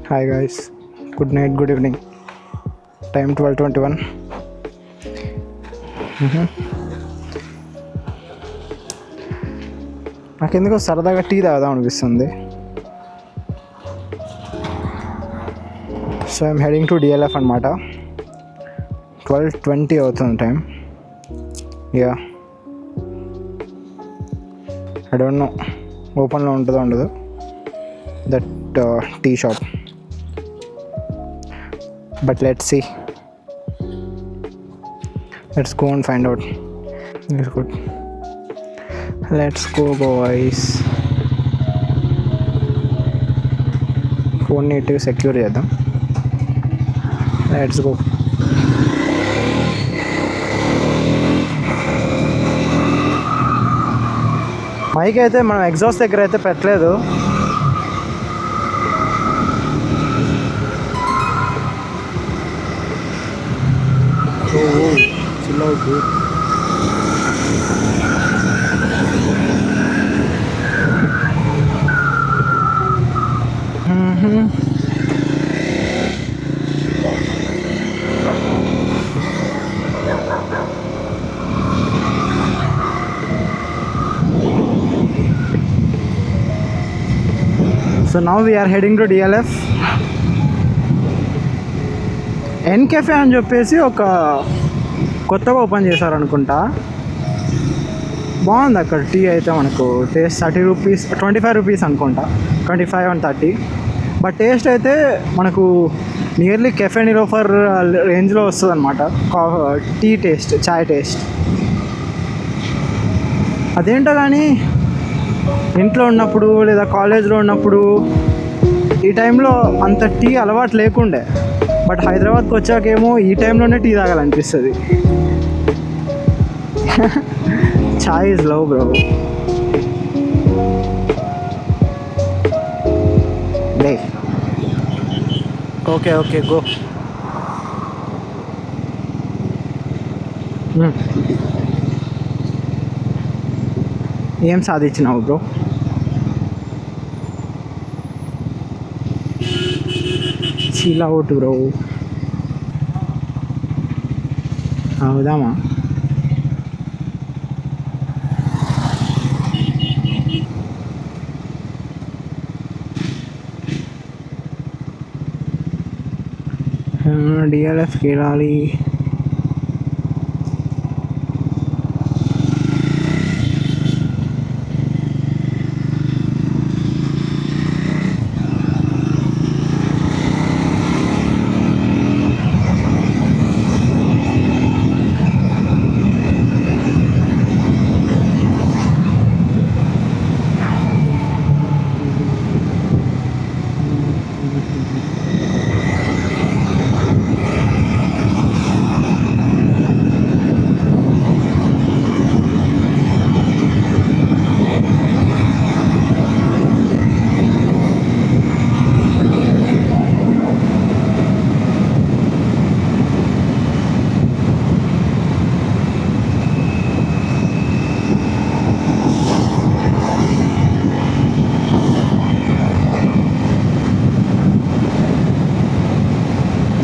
Hi guys, good night, good evening. Time 12:21. నాకెందుకో సరదాగా tea తాగుదాం అనిపిస్తుంది. So I'm heading to DLF అనమాట. 12:20 అవుతుంది time. Yeah, I don't know ఓపెన్లో ఉంటుందో ఉండదు that tea shop. But let's see. Let's go and find out. It's good. Let's go, boys. Phone need to secure చేద్దాం. Let's go. Mic అయితే మనం exhaust దగ్గర అయితే పెట్టలేదు. Chill out, dude. So now we are heading to DLF. N cafe అని చెప్పేసి ఒక కొత్తగా ఓపెన్ చేశారు అనుకుంటా. బాగుంది అక్కడ టీ అయితే. మనకు టేస్ట్ 30 రూపీస్ 25 రూపీస్ అనుకుంటా, 25 and 30. బట్ టేస్ట్ అయితే మనకు నియర్లీ కెఫే నిలోఫర్ రేంజ్లో వస్తుంది అనమాట. టీ టేస్ట్, చాయ్ టేస్ట్. అదేంటో కానీ ఇంట్లో ఉన్నప్పుడు లేదా కాలేజ్లో ఉన్నప్పుడు ఈ టైంలో అంత టీ అలవాటు లేకుండే. బట్ హైదరాబాద్కి వచ్చాకేమో ఈ టైంలోనే టీ తాగాలనిపిస్తుంది. Chai is love bro. డే ఓకే ఓకే గో. ఏం సాధించినావు బ్రో? Chill out bro. అవుదామా? డిఎల్ఎఫ్కి వెళ్ళాలి.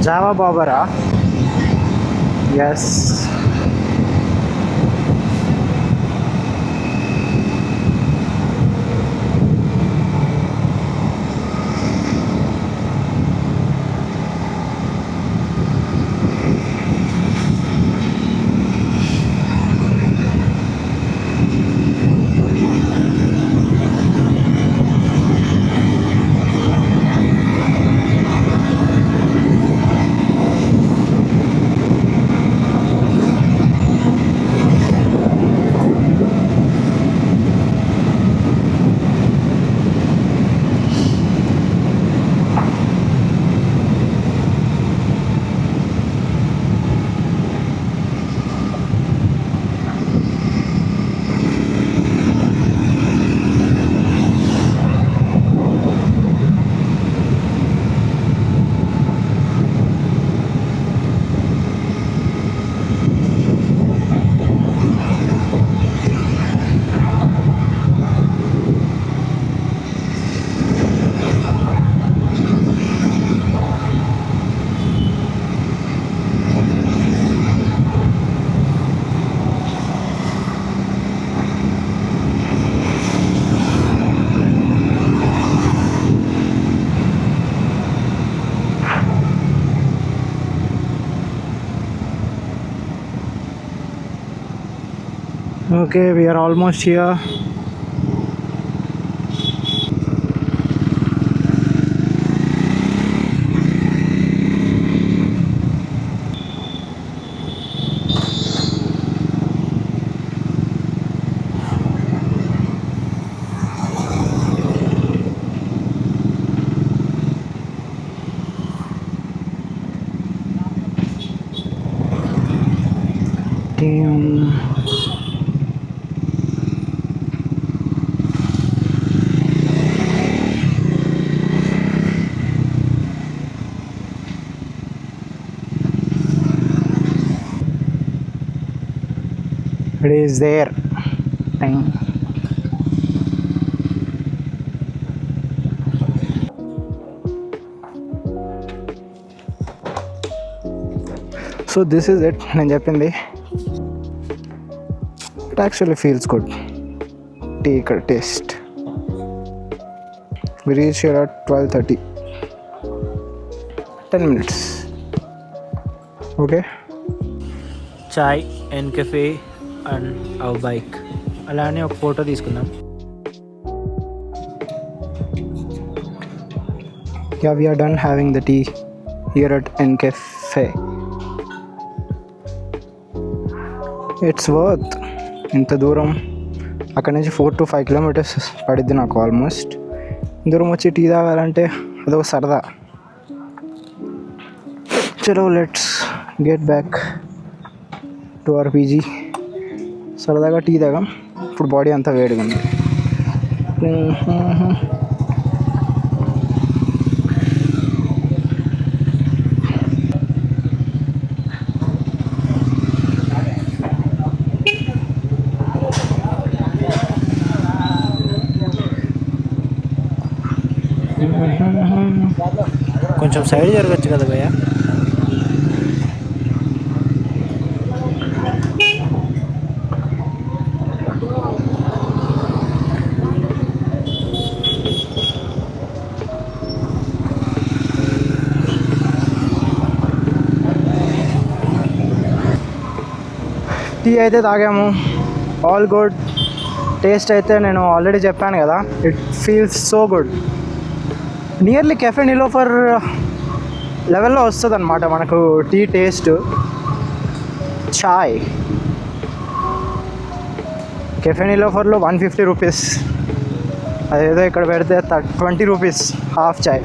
జావా బాబరా? Yes. Okay, we are almost here. Damn. It is there. Dang. So this is it. నేను చెప్పింది. It actually feels good. Take a taste. We reach here at 12:30. 10 minutes. Okay. Chai and cafe and hour bike అలానే ఒక photo తీసుకుందాం. Yeah, we are done having the tea here at Cafe. It's worth. ఇంత దూరం అక్కడ నుంచి 4 to 5 kilometers పడిద్ది నాకు almost. దూరం వచ్చి టీ తాగాలంటే అదొక సరదా. చలో let's get back to our PG. సరదాగా టీ తాగాం. ఇప్పుడు బాడీ అంతా వేడిగా ఉంది. కొంచెం సైడ్ జరగచ్చు కదా భయ్య. టీ అయితే తాగాము. All good. టేస్ట్ అయితే నేను ఆల్రెడీ చెప్పాను కదా, it feels so good. Nearly cafe Niloufer లెవెల్లో వస్తుంది అనమాట మనకు టీ టేస్ట్. చాయ్ కెఫే నిలోఫర్లో 150 రూపీస్, అదేదో ఇక్కడ పెడితే 20 రూపీస్ హాఫ్ చాయ్.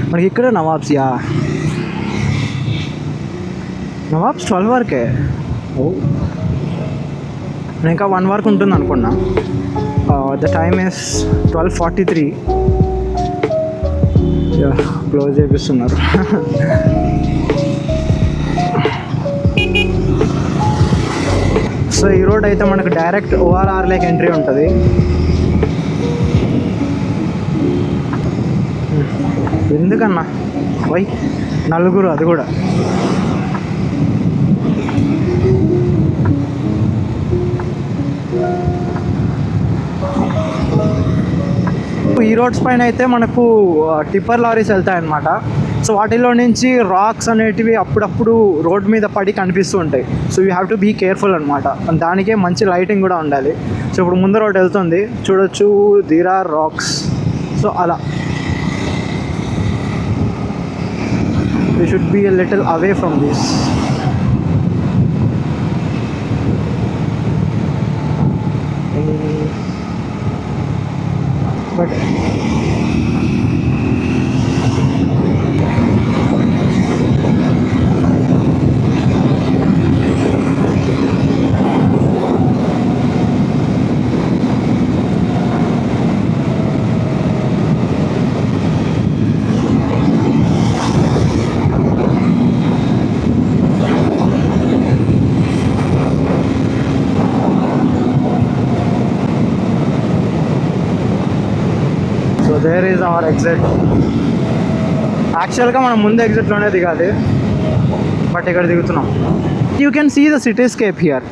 మనకి ఇక్కడ నవాబ్స్. నవాబ్స్ 12 వరకే. ఓ, నేను ఇంకా 1 వరకు ఉంటుంది అనుకున్నా. The time is 12:43. క్లోజ్ చేపిస్తున్నారు. సో ఈ రోడ్ అయితే మనకు డైరెక్ట్ ఓఆర్ఆర్లోకి ఎంట్రీ ఉంటుంది. ఎందుకన్నా వై నలుగురు, అది కూడా ఈ రోడ్స్ పైన అయితే మనకు టిప్పర్ లారీస్ వెళ్తాయన్నమాట. సో వాటిలో నుంచి రాక్స్ అనేటివి అప్పుడప్పుడు రోడ్ మీద పడి కనిపిస్తూ ఉంటాయి. So you have to be careful అనమాట. దానికే మంచి లైటింగ్ కూడా ఉండాలి. సో ఇప్పుడు ముందు రోడ్ వెళ్తుంది చూడొచ్చు, దీర్ ఆర్ రాక్స్. సో అలా we should be a little away from this. But there is our exit. యాక్చువల్గా మనం ముందు ఎగ్జిట్లోనే దిగాలి, బట్ ఇక్కడ దిగుతున్నాం. You can see the cityscape here.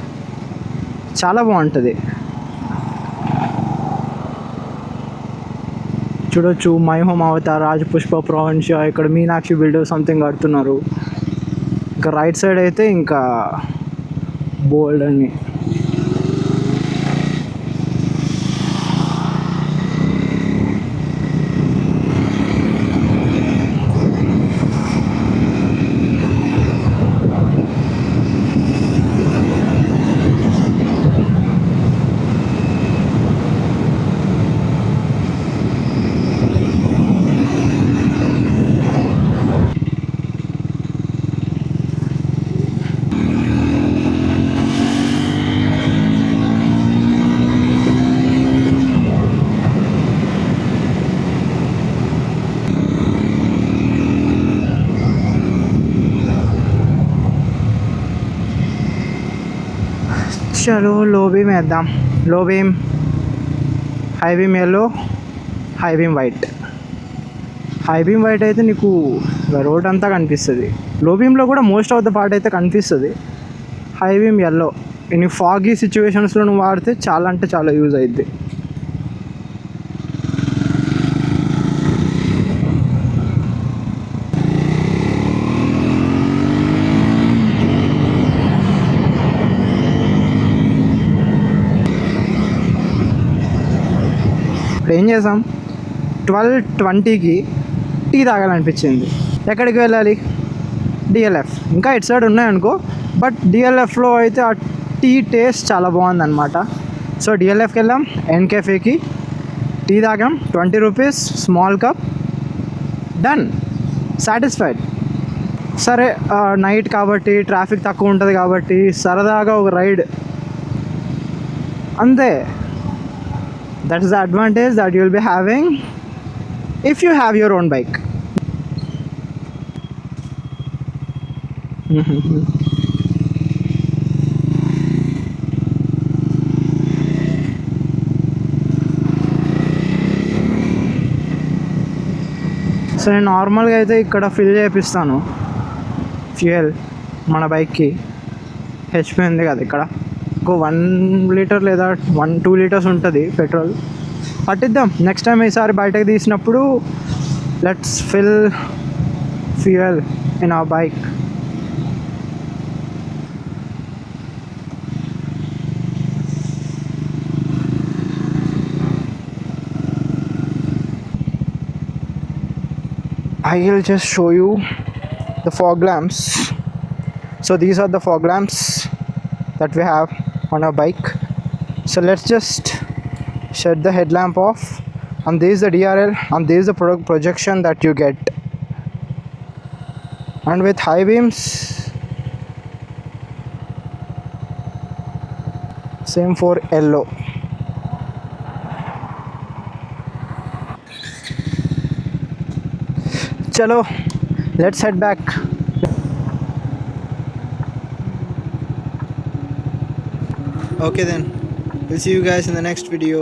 చాలా బాగుంటుంది. చూడొచ్చు మై హోమ్ అవతార్, రాజపుష్ప ప్రావిన్షియా, ఇక్కడ మీనాక్షి బిల్డర్ సంథింగ్ కడుతున్నారు. ఇంకా రైట్ సైడ్ అయితే ఇంకా బోల్డ్ అని. చలో లో బీమ్ వేద్దాం. లో beam, high beam yellow, high beam white. High beam white అయితే నీకు రోడ్ అంతా కనిపిస్తుంది. లో బీమ్లో కూడా మోస్ట్ ఆఫ్ ద పార్ట్ అయితే కనిపిస్తుంది. హై బీమ్ ఎల్లో నీ ఫాగీ సిచ్యువేషన్స్లో నువ్వు వాడితే చాలా అంటే చాలా యూజ్ అవుద్ది. ఇప్పుడు ఏం చేసాం, 12:20కి టీ తాగాలనిపించింది. ఎక్కడికి వెళ్ళాలి? డిఎల్ఎఫ్. ఇంకా ఇటు సైడ్ ఉన్నాయనుకో, బట్ డిఎల్ఎఫ్లో అయితే ఆ టీ టేస్ట్ చాలా బాగుందన్నమాట. సో డిఎల్ఎఫ్కి వెళ్ళాం, ఎన్కేఫేకి టీ తాగాం, 20 rupees small cup, done, satisfied. సరే నైట్ కాబట్టి ట్రాఫిక్ తక్కువ ఉంటుంది కాబట్టి సరదాగా ఒక రైడ్ అంతే. That is the advantage that you will be having if you have your own bike. So నేను నార్మల్గా అయితే ఇక్కడ ఫిల్ చేపిస్తాను ఫ్యూయల్ మన బైక్కి. హెచ్పి ఉంది కదా ఇక్కడ, ఒక 1 లీటర్ లేదా 1-2 లీటర్స్ ఉంటుంది పెట్రోల్. పట్టిద్దాం next time. ఈసారి బయటకు తీసినప్పుడు let's fill fuel in our bike. I will just show you the fog lamps. So these are the fog lamps that we have on our bike. So let's just shut the headlamp off, and this is the DRL, and this is the projection that you get. And with high beams, same for yellow. Chalo, let's head back. Okay then, we'll see you guys in the next video.